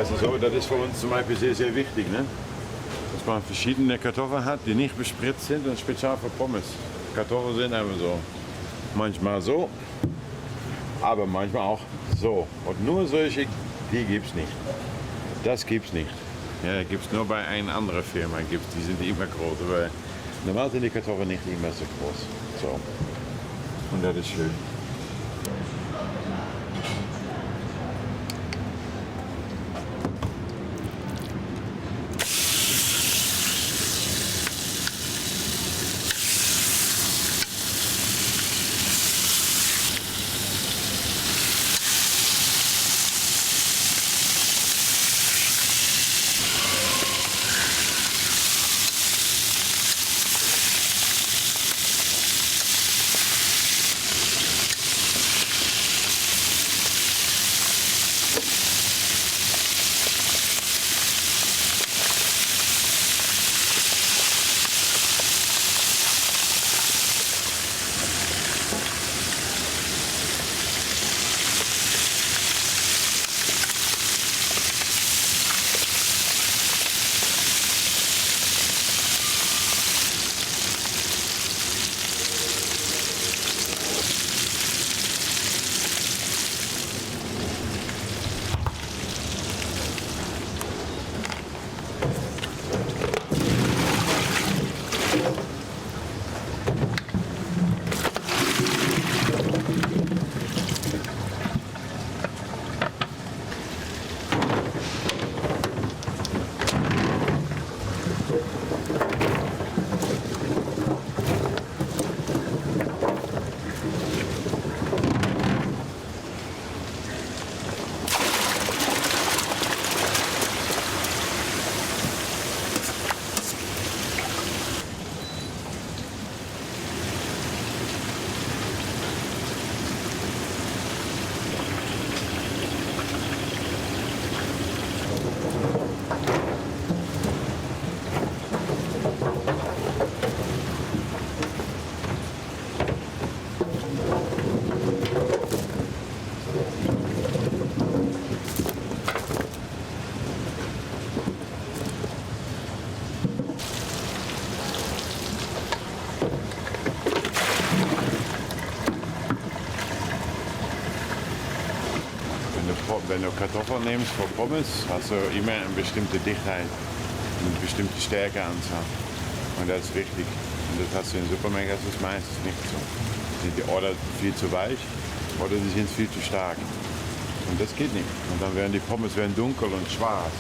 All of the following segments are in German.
weißt du so, das ist für uns zum Beispiel sehr, sehr wichtig, ne? Dass man verschiedene Kartoffeln hat, die nicht bespritzt sind und spezial für Pommes. Kartoffeln sind einfach so. Manchmal so, aber manchmal auch so. Und nur solche, die gibt's nicht. Das gibt's nicht. Ja, gibt's nur bei einer anderen Firma. Die sind immer groß, aber normal sind die Kartoffeln nicht immer so groß. So. Und das ist schön. Wenn du Kartoffeln nimmst für Pommes, hast du immer eine bestimmte Dichtheit, eine bestimmte Stärkeanzahl. Und das ist wichtig. Und das hast du in Supermärkten meistens nicht so. Sind die oder viel zu weich oder die sind viel zu stark. Und das geht nicht. Und dann werden die Pommes dunkel und schwarz.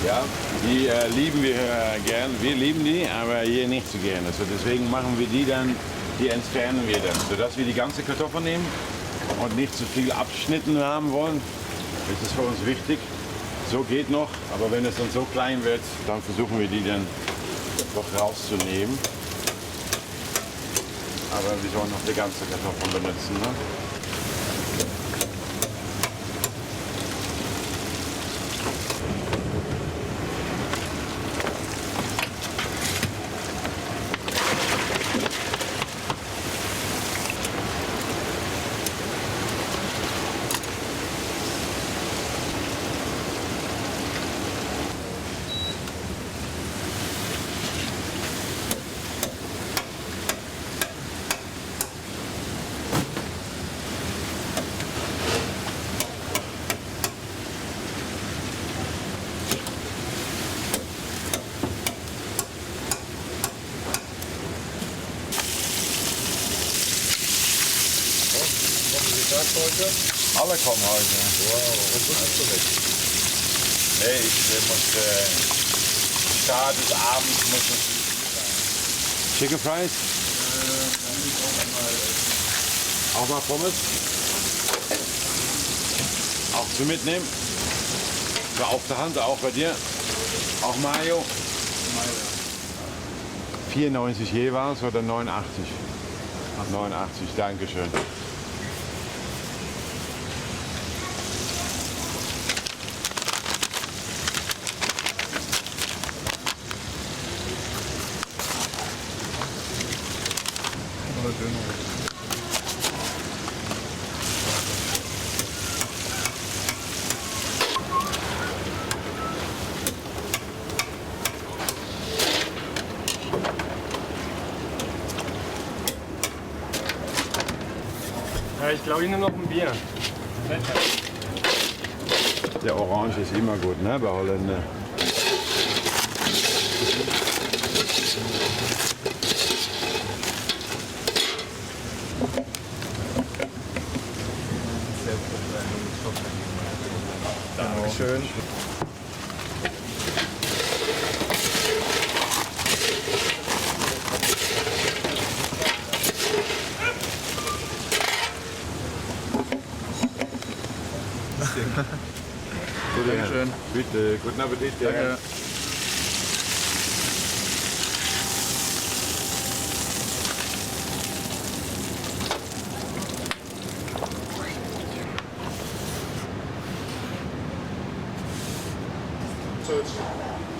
Ja, die lieben wir gern. Wir lieben die, aber hier nicht so gerne. Also deswegen machen wir die dann, die entfernen wir dann, sodass wir die ganze Kartoffel nehmen und nicht zu viel Abschnitten haben wollen. Das ist für uns wichtig. So geht noch, aber wenn es dann so klein wird, dann versuchen wir die dann doch rauszunehmen. Aber wir sollen noch die ganze Kartoffel benutzen. Ne? Alle kommen heute. Wow, was ist so weg? Nee, ich muss Start des Abends muss ich. Chicken Fries? Auch mal Pommes? Auch zu mitnehmen? So auf der Hand, auch bei dir? Auch Mayo? 94 jeweils oder 89? 89, danke schön. Ja, ich glaube, ich nehme noch ein Bier. Der Orange ist immer gut, ne, bei Holländer. Dankeschön. Dankeschön. Bitte, guten Appetit. Danke. So it's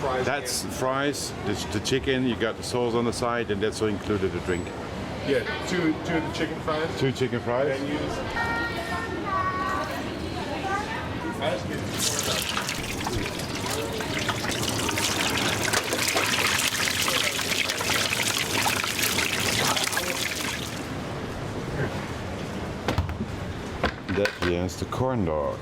fries. That's fries, the chicken, you got the sauce on the side, and that's all included the drink. Yeah, two of the chicken fries. 2 chicken fries. And use. That here is the corn dog.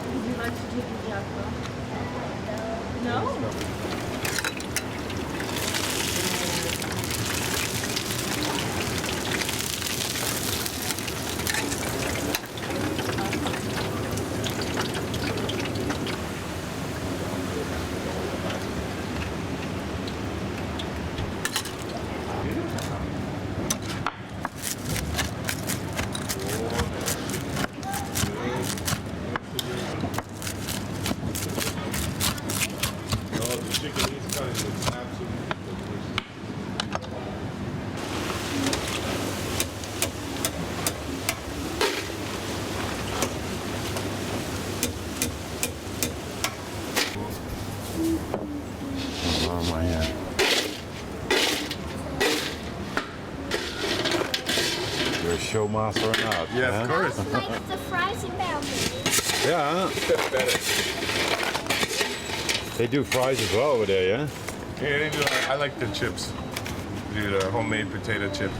Would you like to take the jacket? No? Oh my God. You're a showmaster or not? Yeah, huh? of course. Like the fries in Belgium. Yeah, That's better. they do fries as well over there, yeah? Yeah, they do. I like the chips. They do the homemade potato chip.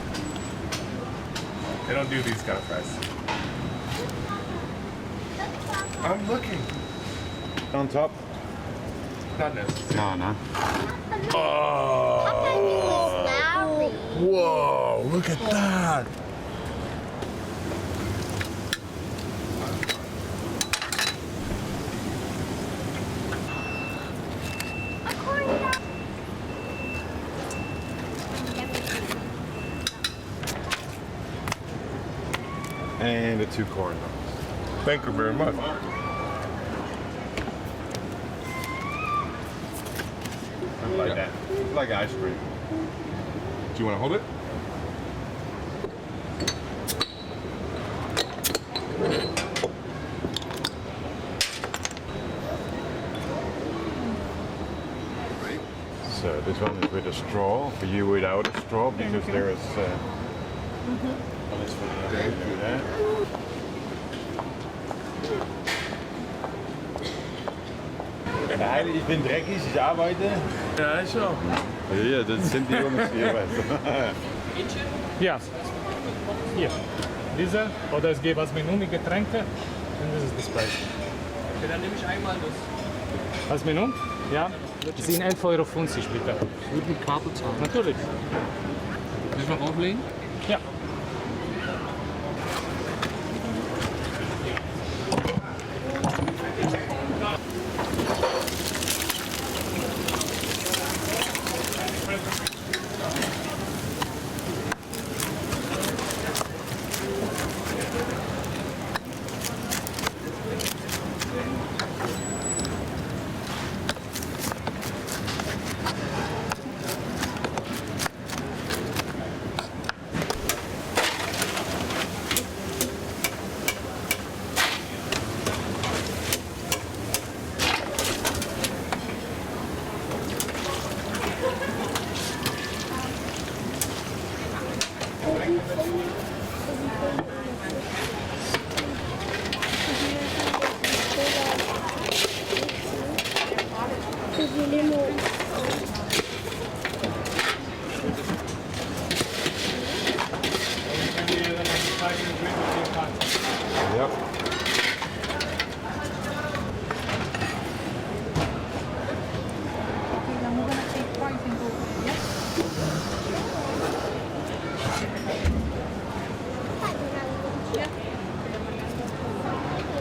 They don't do these kind of fries. I'm looking. On top? Not necessary. No, no. Oh! Whoa! Look at that. And the 2 corn dogs. Thank you very much. like that. Like ice cream. Do you want to hold it? So this one is with a straw. For you without a straw, because there is. Alles voor die nu, hè? Nein, ich bin dreckig, ich arbeite. Ja, ist so. Ja, das sind die Jungs hier, weißt du. Ja. Hier. Diese. Oder es gibt als Menü mit Getränke. Und das ist das Preis. Okay, dann nehme ich einmal das. Als Menü? Ja. Das sind 11,50 € bitte. Gut mit Karte zahlen. Natürlich. Will ich noch auflegen? Ja. Ja. Then we're going to take pricing over, yes?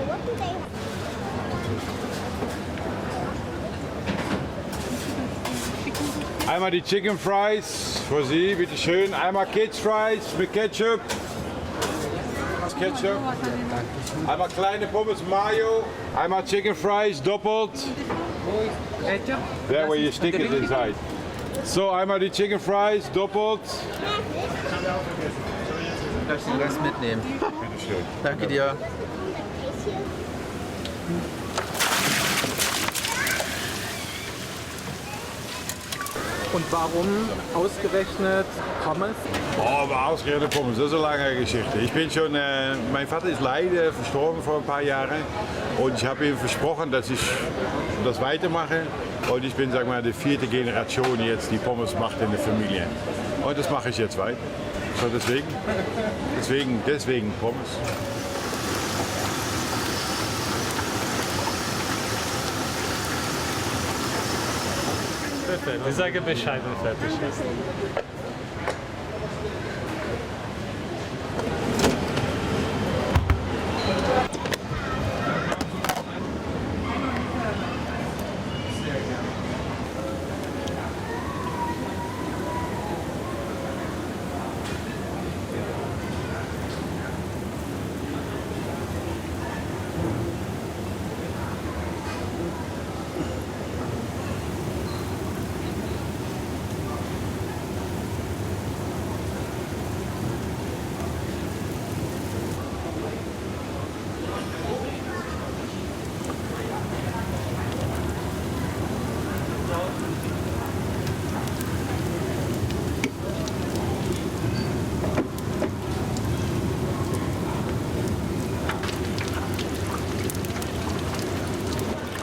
What do they have? Einmal die Chicken Fries für Sie, bitte schön. Einmal Kids Fries mit Ketchup. Was Ketchup? Einmal kleine Pommes Mayo. Einmal Chicken Fries doppelt. There where you stick it inside. So, einmal die Chicken Fries doppelt. Darf ich den Rest mitnehmen? Bitte schön. Danke dir. Und warum ausgerechnet Pommes? Oh, aber ausgerechnet Pommes, das ist eine lange Geschichte. Ich bin schon, mein Vater ist leider verstorben vor ein paar Jahren und ich habe ihm versprochen, dass ich das weitermache. Und ich bin, sag mal, die 4. Generation jetzt, die Pommes macht in der Familie. Und das mache ich jetzt weiter. So deswegen Pommes. Perfekt. Ich sage Bescheid, wenn fertig ist.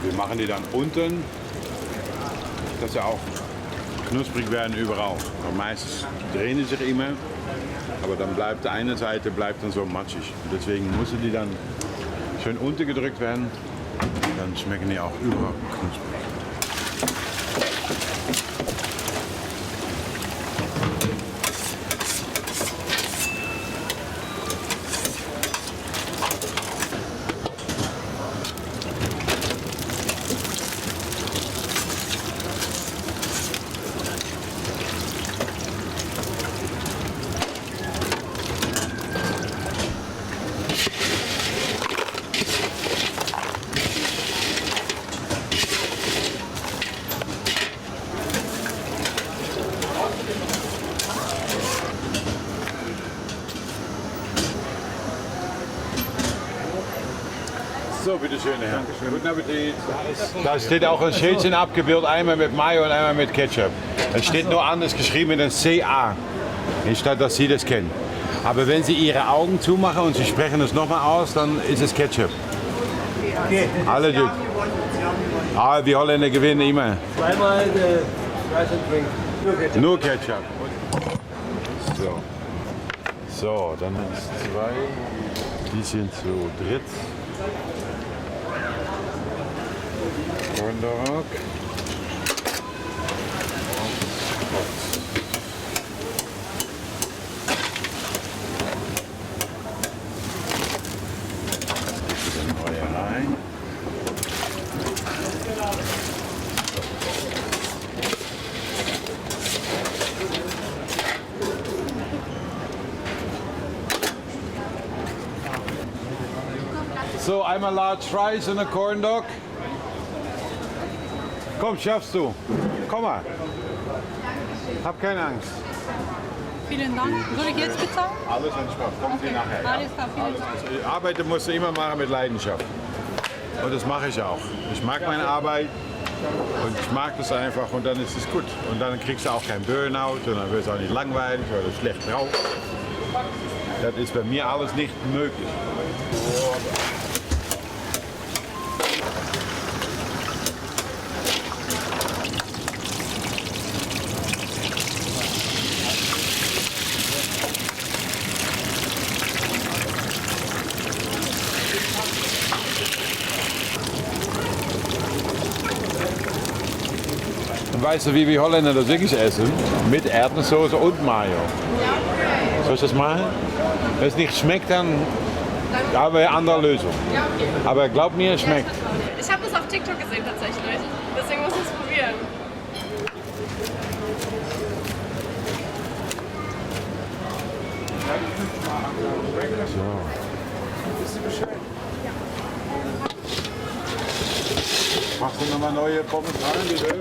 Wir machen die dann unten, dass sie auch knusprig werden überall. Und meistens drehen die sich immer, aber dann bleibt die eine Seite dann so matschig. Deswegen müssen die dann schön untergedrückt werden, dann schmecken die auch überall knusprig. So, bitteschön, Herr. Guten Appetit. Da steht auch ein Schildchen abgebildet, einmal mit Mayo und einmal mit Ketchup. Es steht nur anders geschrieben mit einem CA, anstatt dass Sie das kennen. Aber wenn Sie Ihre Augen zumachen und Sie sprechen es nochmal aus, dann ist es Ketchup. Alle gut. Ah, die Holländer gewinnen immer. Zweimal Rice and Drink. Nur Ketchup. So. So, dann haben es zwei. Die sind zu dritt. Corndog. So, einmal large fries und ein corn dog. Komm, schaffst du. Komm mal. Hab keine Angst. Vielen Dank. Soll ich jetzt bezahlen? Alles entspannt. Kommen Sie nachher. Ja? Alles klar, vielen Dank. Arbeiten musst du immer machen mit Leidenschaft. Und das mache ich auch. Ich mag meine Arbeit und ich mag das einfach und dann ist es gut. Und dann kriegst du auch kein Burnout und dann wird es auch nicht langweilig oder schlecht drauf. Das ist bei mir alles nicht möglich. Und weißt du, wie wir Holländer das wirklich essen? Mit Erdnusssoße und Mayo. Soll ich das machen? Wenn es nicht schmeckt, dann haben wir eine andere Lösung. Aber glaub mir, es schmeckt. Ich habe das auf TikTok gesehen tatsächlich. Deswegen muss ich es probieren. Machst du nochmal neue Pommes rein, bitte?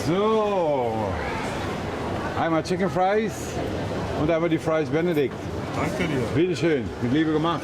So, einmal Chicken Fries und einmal die Fries Benedict. Danke dir. Bitte schön, mit Liebe gemacht.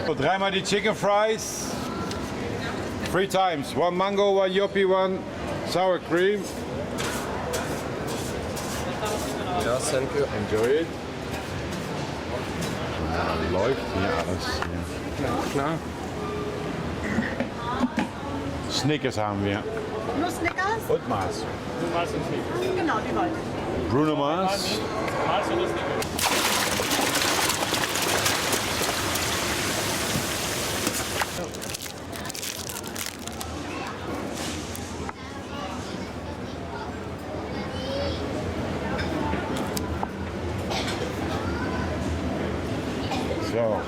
So, dreimal die Chicken Fries. 3 times. 1 mango, 1 yoppie, 1 sour cream. Ja, thank you. Enjoy it. Ja, läuft hier alles. Ja. Klar. Snickers haben wir. Nur Snickers? Und Mars. Genau, die wollte ich. Bruno Mars. So.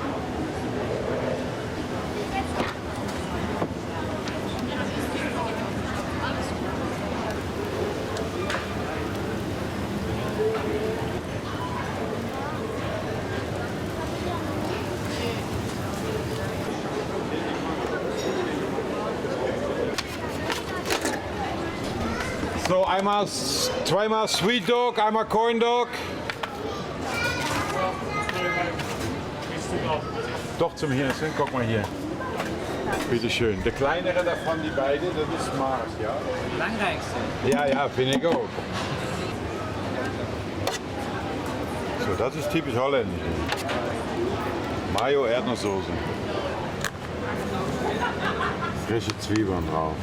So, zweimal Sweet Dog, einmal Corn Dog. Doch zum Hirsen, guck mal hier. Bitte schön. Der kleinere davon, die beiden, das ist Mars, ja? Langrijkste. Ja, finde ich auch. So, das ist typisch holländisch. Mayo, Erdnusssoße. Frische Zwiebeln drauf.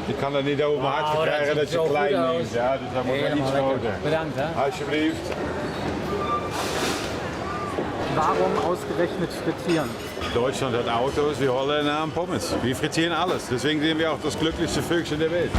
Ik kan dat niet over mijn hart krijgen dat je klein neemt. Ja, dus dat moet nog iets groter. Bedankt, hè. Alsjeblieft. Warum ausgerechnet frittieren? Deutschland hat Autos, wir Holländer haben Pommes. Wir frittieren alles. Deswegen sind wir auch das glücklichste Völkchen der Welt.